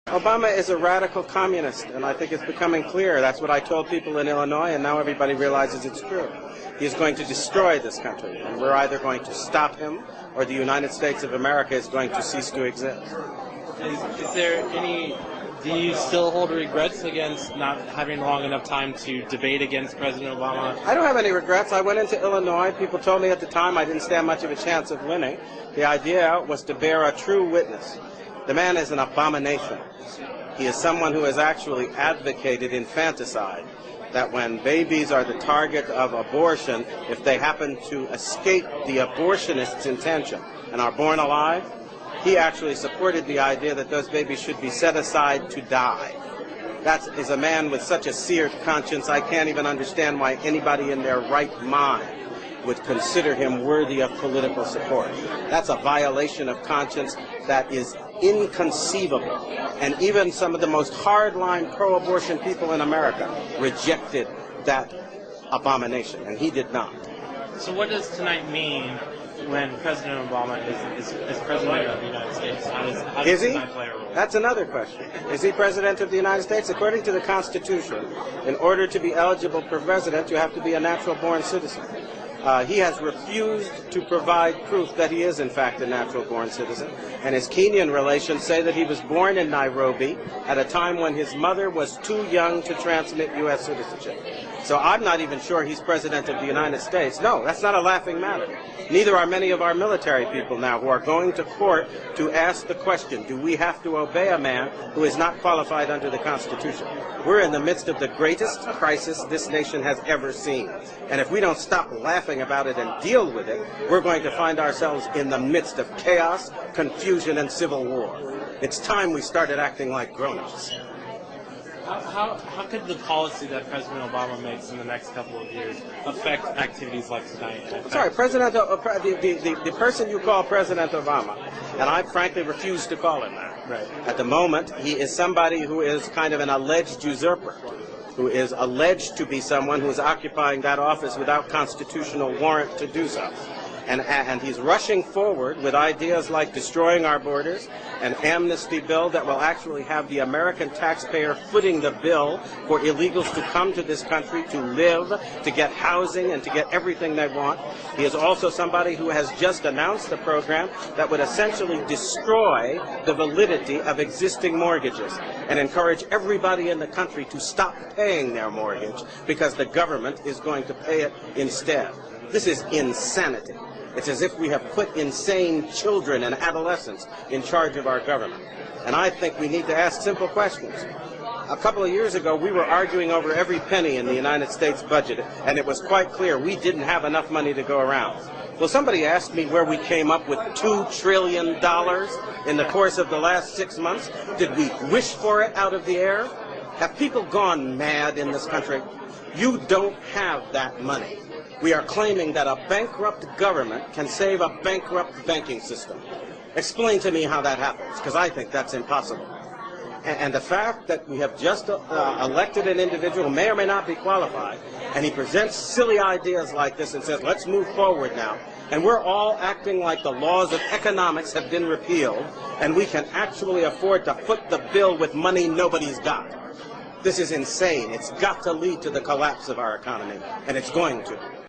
Obama is a radical communist, and I think it's becoming clear. That's what I told people in Illinois, and now everybody realizes it's true. He is going to destroy this country, and we're either going to stop him, or the United States of America is going to cease to exist. Is there any... Do you still hold regrets against not having long enough time to debate against President Obama? I don't have any regrets. I went into Illinois. People told me at the time I didn't stand much of a chance of winning. The idea was to bear a true witness. The man is an abomination. He is someone who has actually advocated infanticide, that when babies are the target of abortion, if they happen to escape the abortionist's intention and are born alive, he actually supported the idea that those babies should be set aside to die. That is a man with such a seared conscience, I can't even understand why anybody in their right mind would consider him worthy of political support. That's a violation of conscience that is inconceivable. And even some of the most hardline pro-abortion people in America rejected that abomination, and he did not. So what does tonight mean when President Obama is President of the United States? How does tonight play a role? That's another question. Is he President of the United States? According to the Constitution, in order to be eligible for president, you have to be a natural-born citizen. He has refused to provide proof that he is, in fact, a natural-born citizen. And his Kenyan relations say that he was born in Nairobi at a time when his mother was too young to transmit U.S. citizenship. So I'm not even sure he's President of the United States. No, that's not a laughing matter. Neither are many of our military people now who are going to court to ask the question, do we have to obey a man who is not qualified under the Constitution? We're in the midst of the greatest crisis this nation has ever seen. And if we don't stop laughing about it and deal with it, we're going to find ourselves in the midst of chaos, confusion, and civil war. It's time we started acting like grown-ups. How could the policy that President Obama makes in the next couple of years affect activities like tonight? Sorry, the person you call President Obama, and I frankly refuse to call him that. Right. At the moment, he is somebody who is kind of an alleged usurper, who is alleged to be someone who is occupying that office without constitutional warrant to do so. And he's rushing forward with ideas like destroying our borders, an amnesty bill that will actually have the American taxpayer footing the bill for illegals to come to this country to live, to get housing, and to get everything they want. He is also somebody who has just announced a program that would essentially destroy the validity of existing mortgages and encourage everybody in the country to stop paying their mortgage because the government is going to pay it instead. This is insanity. It's as if we have put insane children and adolescents in charge of our government. And I think we need to ask simple questions. A couple of years ago, we were arguing over every penny in the United States budget, and it was quite clear we didn't have enough money to go around. Well, somebody asked me where we came up with $2 trillion in the course of the last 6 months. Did we wish for it out of the air? Have people gone mad in this country? You don't have that money. We are claiming that a bankrupt government can save a bankrupt banking system. Explain to me how that happens, because I think that's impossible. And the fact that we have just elected an individual who may or may not be qualified, and he presents silly ideas like this and says, let's move forward now, and we're all acting like the laws of economics have been repealed, and we can actually afford to foot the bill with money nobody's got. This is insane. It's got to lead to the collapse of our economy, and it's going to.